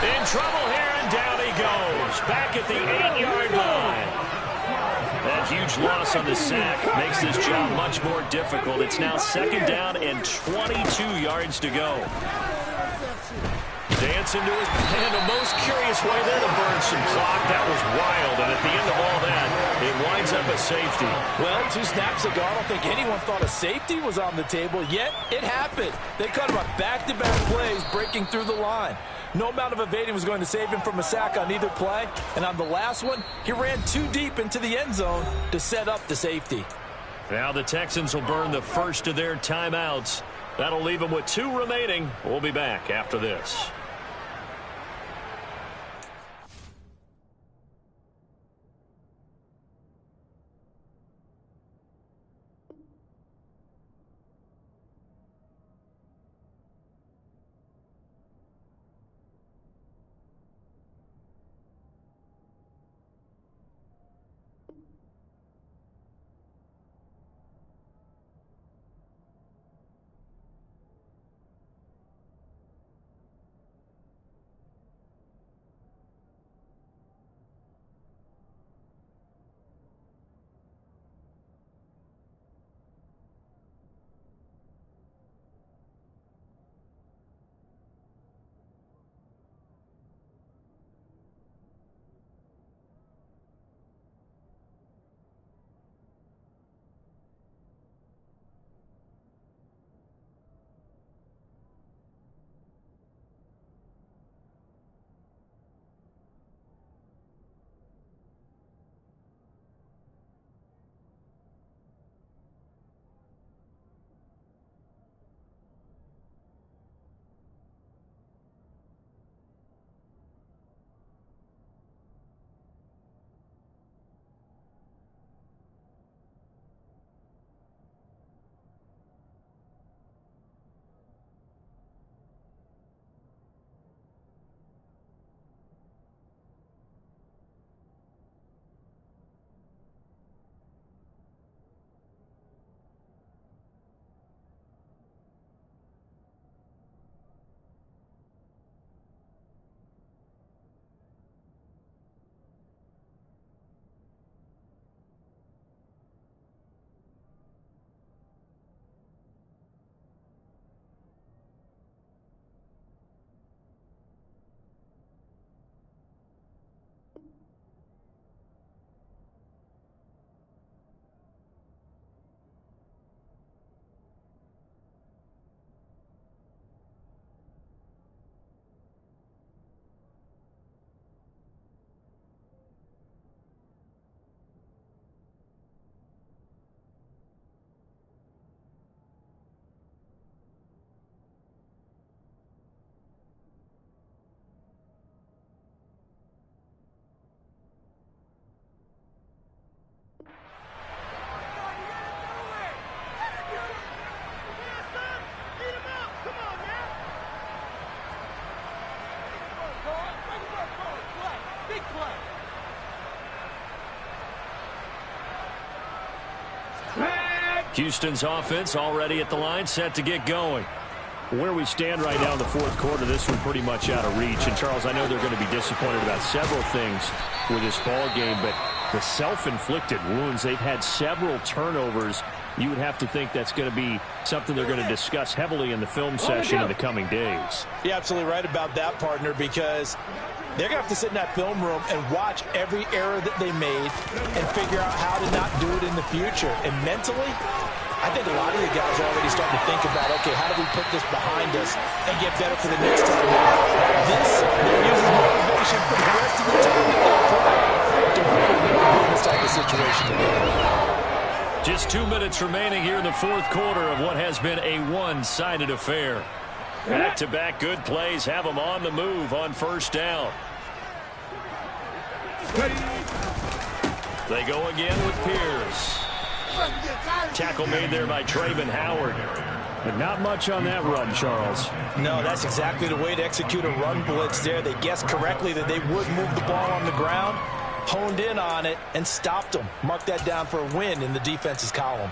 In trouble here, and down he goes. Back at the 8-yard line. That huge loss on the sack makes this job much more difficult. It's now 2nd down and 22 yards to go. Dancing to his hand, the most curious way there to burn some clock. That was wild, and at the end of all that, it winds up a safety. Well, 2 snaps ago, I don't think anyone thought a safety was on the table, yet it happened. They cut him up back-to-back plays, breaking through the line. No amount of evading was going to save him from a sack on either play, and on the last one, he ran too deep into the end zone to set up the safety. Now the Texans will burn the first of their timeouts. That'll leave them with 2 remaining. We'll be back after this. Houston's offense already at the line, set to get going. Where we stand right now in the fourth quarter, this one pretty much out of reach. And, Charles, I know they're going to be disappointed about several things with this ball game, but the self-inflicted wounds, they've had several turnovers. You would have to think that's going to be something they're going to discuss heavily in the film session in the coming days. You're absolutely right about that, partner, because they're going to have to sit in that film room and watch every error that they made and figure out how to not do it in the future. And mentally, I think a lot of the guys are already starting to think about, okay, how do we put this behind us and get better for the next time? This uses motivation for the rest of the time that they play to really be in this type of situation. Just 2 minutes remaining here in the fourth quarter of what has been a one-sided affair. Back-to-back good plays have them on the move on first down. They go again with Pierce. Tackle made there by Trayvon Howard. But not much on that run, Charles. No, that's exactly the way to execute a run blitz there. They guessed correctly that they would move the ball on the ground, honed in on it, and stopped them. Mark that down for a win in the defense's column.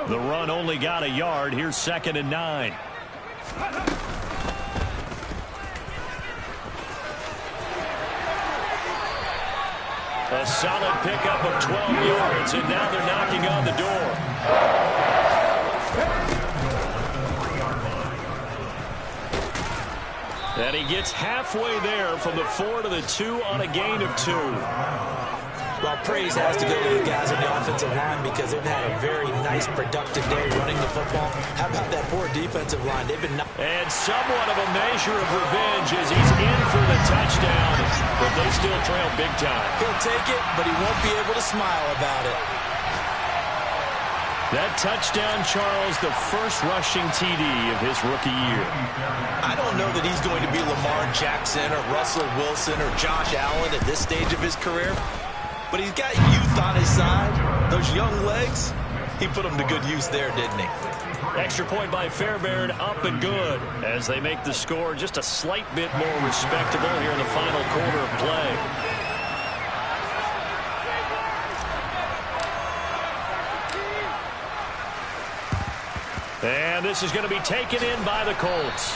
The run only got a yard. Here's 2nd and 9. A solid pickup of 12 yards, and now they're knocking on the door. And he gets halfway there from the 4 to the 2 on a gain of 2. Well, praise has to go to the guys on the offensive line because they've had a very nice, productive day running the football. How about that poor defensive line? They've been... And somewhat of a measure of revenge as he's in for the touchdown, but they still trail big time. He'll take it, but he won't be able to smile about it. That touchdown, Charles, the first rushing TD of his rookie year. I don't know that he's going to be Lamar Jackson or Russell Wilson or Josh Allen at this stage of his career. But he's got youth on his side. Those young legs, he put them to good use there, didn't he? Extra point by Fairbairn, up and good, as they make the score just a slight bit more respectable here in the final quarter of play. And this is going to be taken in by the Colts.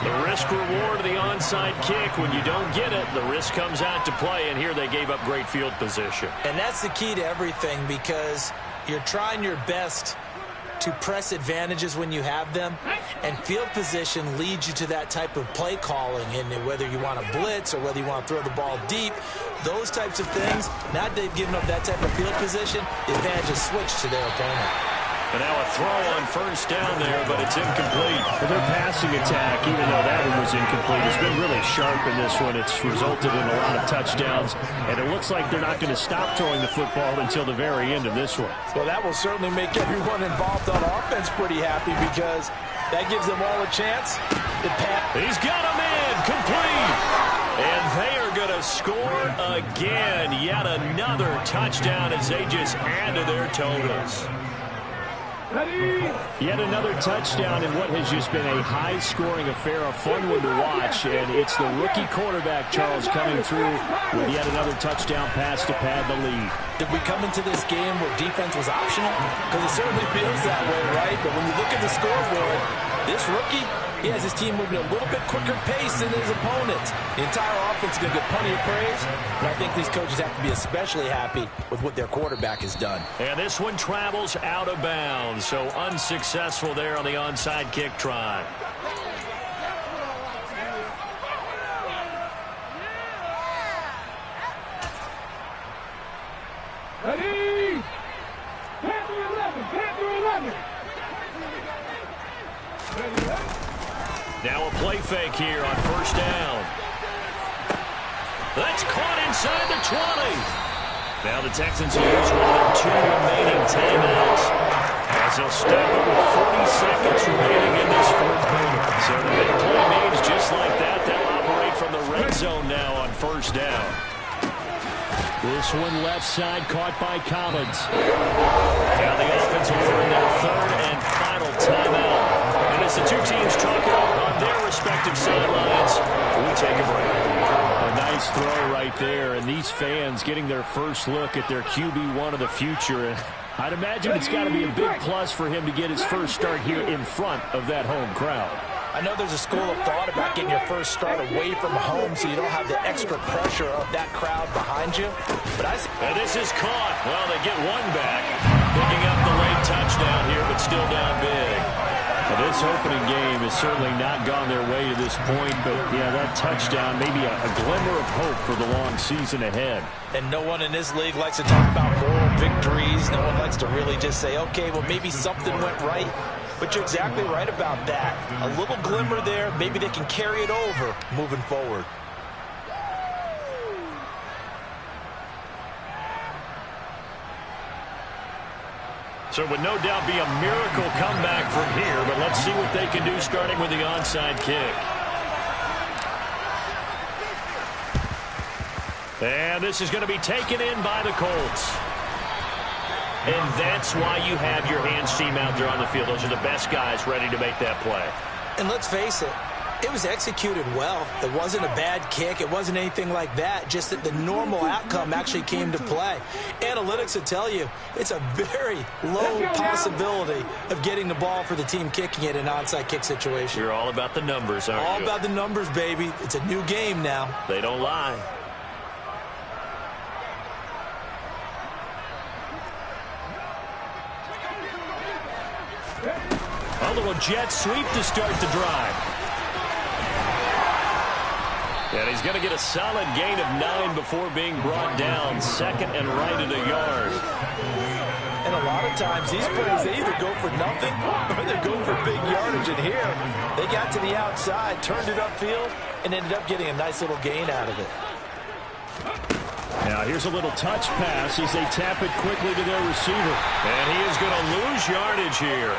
The risk-reward of the onside kick. When you don't get it, the risk comes out to play, and here they gave up great field position. And that's the key to everything because you're trying your best to press advantages when you have them, and field position leads you to that type of play calling, and whether you want to blitz or whether you want to throw the ball deep, those types of things, now they've given up that type of field position, the advantage is switched to their opponent. And now a throw on first down there, but it's incomplete. Well, their passing attack, even though that one was incomplete, has been really sharp in this one. It's resulted in a lot of touchdowns, and it looks like they're not going to stop throwing the football until the very end of this one. Well, that will certainly make everyone involved on offense pretty happy because that gives them all a chance to pass. He's got him in, complete. And they are going to score again. Yet another touchdown as they just add to their totals. Yet another touchdown in what has just been a high-scoring affair, a fun one to watch, and it's the rookie quarterback, Charles, coming through with yet another touchdown pass to pad the lead. Did we come into this game where defense was optional? Because it certainly feels that way, right? But when you look at the scoreboard, this rookie, he has his team moving at a little bit quicker pace than his opponents. The entire offense is going to get plenty of praise, and I think these coaches have to be especially happy with what their quarterback has done. And this one travels out of bounds, so unsuccessful there on the onside kick try. Ready? Panther 11, Panther 11. Now a play fake here on first down. That's caught inside the 20. Now the Texans will use one of their 2 remaining timeouts as they'll step up with 40 seconds remaining in this fourth quarter. So the big play means just like that, they'll operate from the red zone now on first down. This one left side caught by Collins. Now the offense will earn their 3rd and final timeout. And as the two teams talk it over on their respective sidelines, we take a break. A nice nice throw right there, and these fans getting their first look at their QB1 of the future. I'd imagine it's got to be a big plus for him to get his first start here in front of that home crowd. I know there's a school of thought about getting your first start away from home so you don't have the extra pressure of that crowd behind you. But and this is caught. Well, they get one back. Picking up the late touchdown here, but still down big. Well, this opening game has certainly not gone their way to this point, but, yeah, that touchdown, maybe a glimmer of hope for the long season ahead. And no one in this league likes to talk about moral victories. No one likes to really just say, okay, well, maybe something went right. But you're exactly right about that. A little glimmer there. Maybe they can carry it over moving forward. So it would no doubt be a miracle comeback from here, but let's see what they can do starting with the onside kick. And this is going to be taken in by the Colts. And that's why you have your hands team out there on the field. Those are the best guys ready to make that play. And let's face it, it was executed well. It wasn't a bad kick. It wasn't anything like that. Just that the normal outcome actually came to play. Analytics will tell you it's a very low possibility of getting the ball for the team kicking it in an onside kick situation. You're all about the numbers, aren't you? All about the numbers, baby. It's a new game now. They don't lie. A little jet sweep to start the drive. And he's going to get a solid gain of 9 before being brought down. Second and right at a yard. And a lot of times these plays, they either go for nothing or they go for big yardage. And here, they got to the outside, turned it upfield, and ended up getting a nice little gain out of it. Now here's a little touch pass as they tap it quickly to their receiver. And he is going to lose yardage here.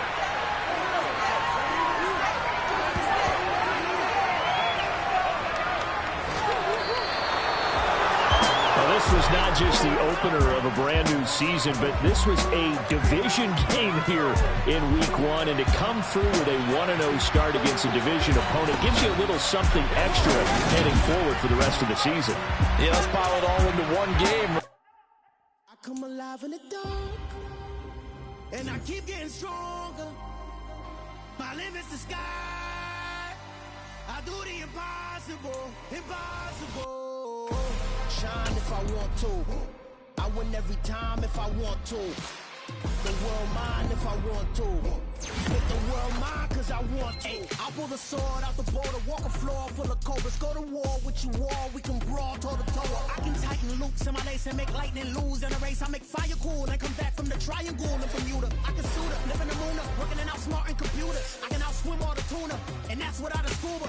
This was not just the opener of a brand new season, but this was a division game here in week 1. And to come through with a 1-0 start against a division opponent gives you a little something extra heading forward for the rest of the season. Yeah, let's pile it all into one game. I come alive in the dark, and I keep getting stronger. My limit's the sky. I do the impossible, impossible. Shine if I want to. I win every time if I want to. The world mine if I want to. Make the world mine cause I want to. I pull the sword out the border, walk a floor full of cobras. Go to war with you all, we can brawl toe to toe. I can tighten loops in my lace and make lightning lose in a race. I make fire cool and come back from the triangle in Bermuda. I can suit up, live in the moon up, working and outsmarting computers. I can outswim all the tuna, and that's without a scuba.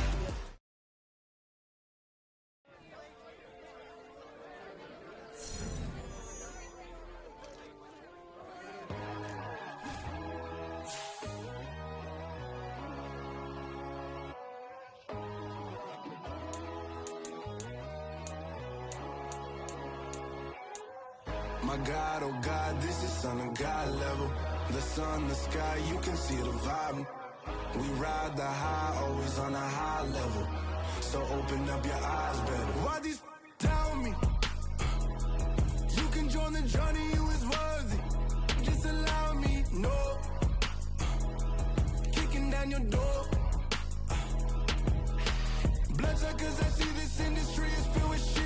My God, oh God, this is Son of God level. The sun, the sky, you can see the vibe. We ride the high, always on a high level. So open up your eyes better. Why these tell me? You can join the journey, you is worthy. Just allow me, no. Kicking down your door. Bloodsuckers, I see this industry is filled with sheep.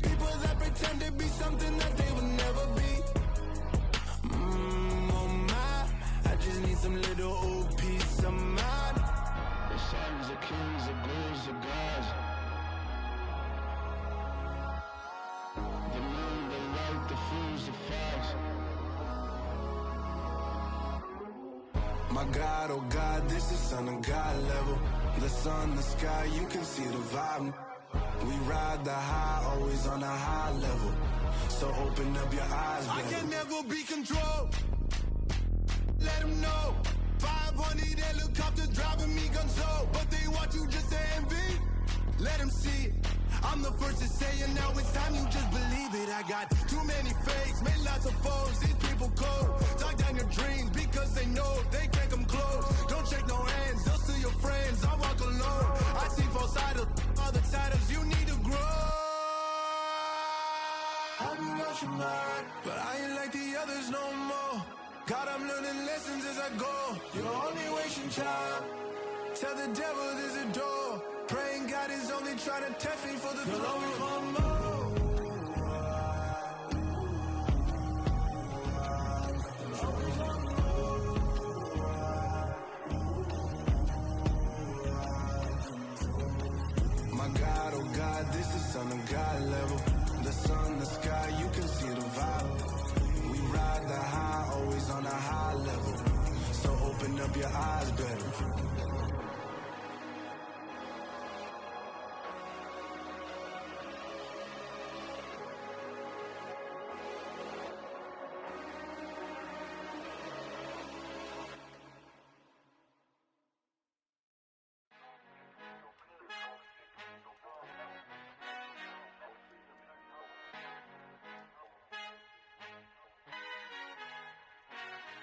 People that pretend to be something that they will never be. Oh my, I just need some little old peace of mind. The sons of kings, the ghouls of gods. The moon, the light, the fools, the facts. My God, oh God, this is Son of God level. The sun, the sky, you can see the vibe. We ride the high, always on a high level. So open up your eyes, baby. I can never be controlled. Let them know. 500 helicopters driving me gunso. But they want you just to envy. Let them see it. I'm the first to say it, now it's time you just believe it. I got too many fakes, made lots of foes. These people cold. Talk down your dreams because they know they can't come close. Don't shake no hands, they'll steal your friends. I walk alone. I see both sides of other titles. You need to grow. God, I'm learning lessons as I go. You're only wasting time. Tell the devil there's a door. Praying God is only trying to test me for the throne. You'll always want more. My God, oh God, this is Son of God level. The sun, the sky, you can see the vibe. We ride the high, always on a high level. So open up your eyes better.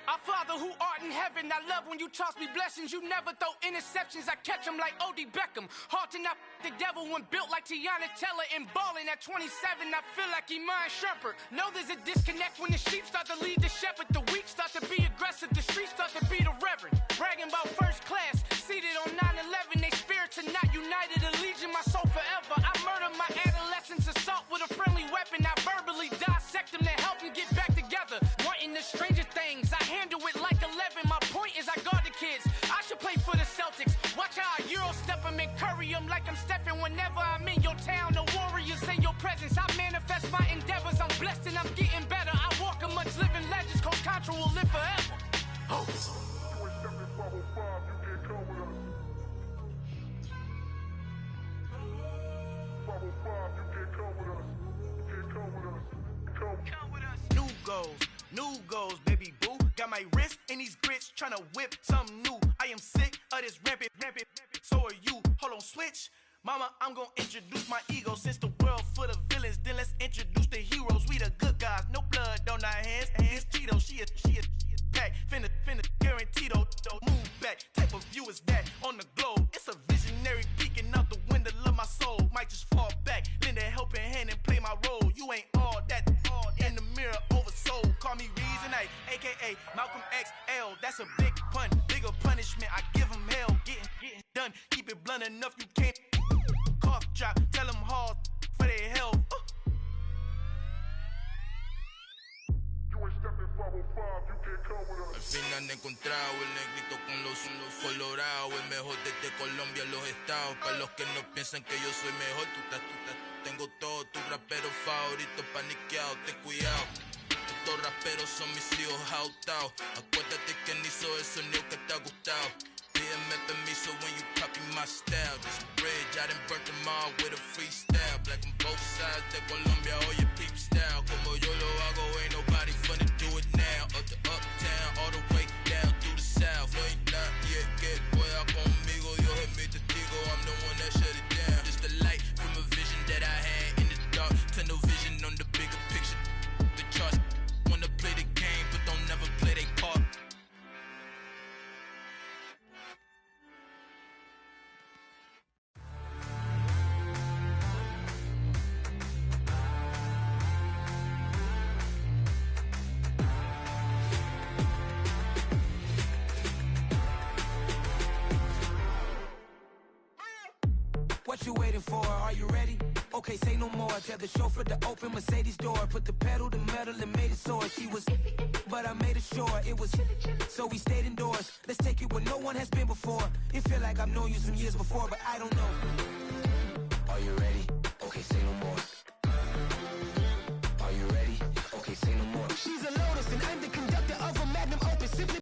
Our Father who art in heaven, I love when you toss me blessings. You never throw interceptions, I catch them like O.D. Beckham. Hard to not the devil when built like Tiana Teller and balling at 27. I feel like Iman Shumpert. Know there's a disconnect when the sheep start to lead the shepherd. The weak start to be aggressive, the streets start to be the reverend. Bragging about first class, seated on 9/11. They spirits are not united, a legion, my soul forever. I murder my adolescence, assault with a friendly weapon. I verbally dissect them to help them get back together. Wanting the stranger things, I handle it like 11. My point is I guard the kids. I should play for the Celtics. Watch how I Euro step them and curry them like I'm Stephen. Whenever I'm in your town, the Warriors in your presence. I manifest my endeavors. I'm blessed and I'm getting better. I walk amongst living legends. Coach Contra will live forever. Oh. New goals, baby boo. Got my wrist in these grits, tryna whip something new. I am sick of this rampant. So are you. Hold on, switch. Mama, I'm gonna introduce my ego. Since the world full of villains, then let's introduce the heroes. We the good guys, no blood on our hands. Hands Cheeto, she a pack. Finna, guaranteed, don't move back. Type of view is that on the globe? It's a visionary peeking out the window of my soul. Might just fall back, lend a helping hand and play my role. You ain't all that. In the mirror, oversold. Call me Reason A, aka Malcolm XL. That's a big pun, bigger punishment. I give him hell, getting done. Keep it blunt enough, you can't cough drop. Tell them hard for their health. Al fin han encontrado el negrito con los colorados, el mejor desde Colombia, los estados. Para los que no piensan que yo soy mejor, tengo todo, tu rapero favorito paniqueado, ten cuidado. Estos raperos son mis hijos adoptados. Acuérdate que ni hizo el sonido que te ha gustado. Pídeme permiso when you copy my style. This bridge, I done burnt them all with a freestyle. Black on both sides de Colombia, oye peep style. Como yo lo hago, ain't nobody finna do it now. Up to uptown, all the way down through the south. No ain't not yet, que pueda conmigo. Dios es mi testigo, I'm the one that shut it down. Just a light from a vision that I had in the dark. Tunnel vision on the bigger picture. The charts wanna play the game, but don't never play their part. What you waiting for? Are you ready? Okay, say no more. Tell the chauffeur to open Mercedes door. Put the pedal to metal and made it soar. She was, but I made it sure it was. So we stayed indoors. Let's take it where no one has been before. It feel like I've known you some years before, but I don't know. Are you ready? Okay, say no more.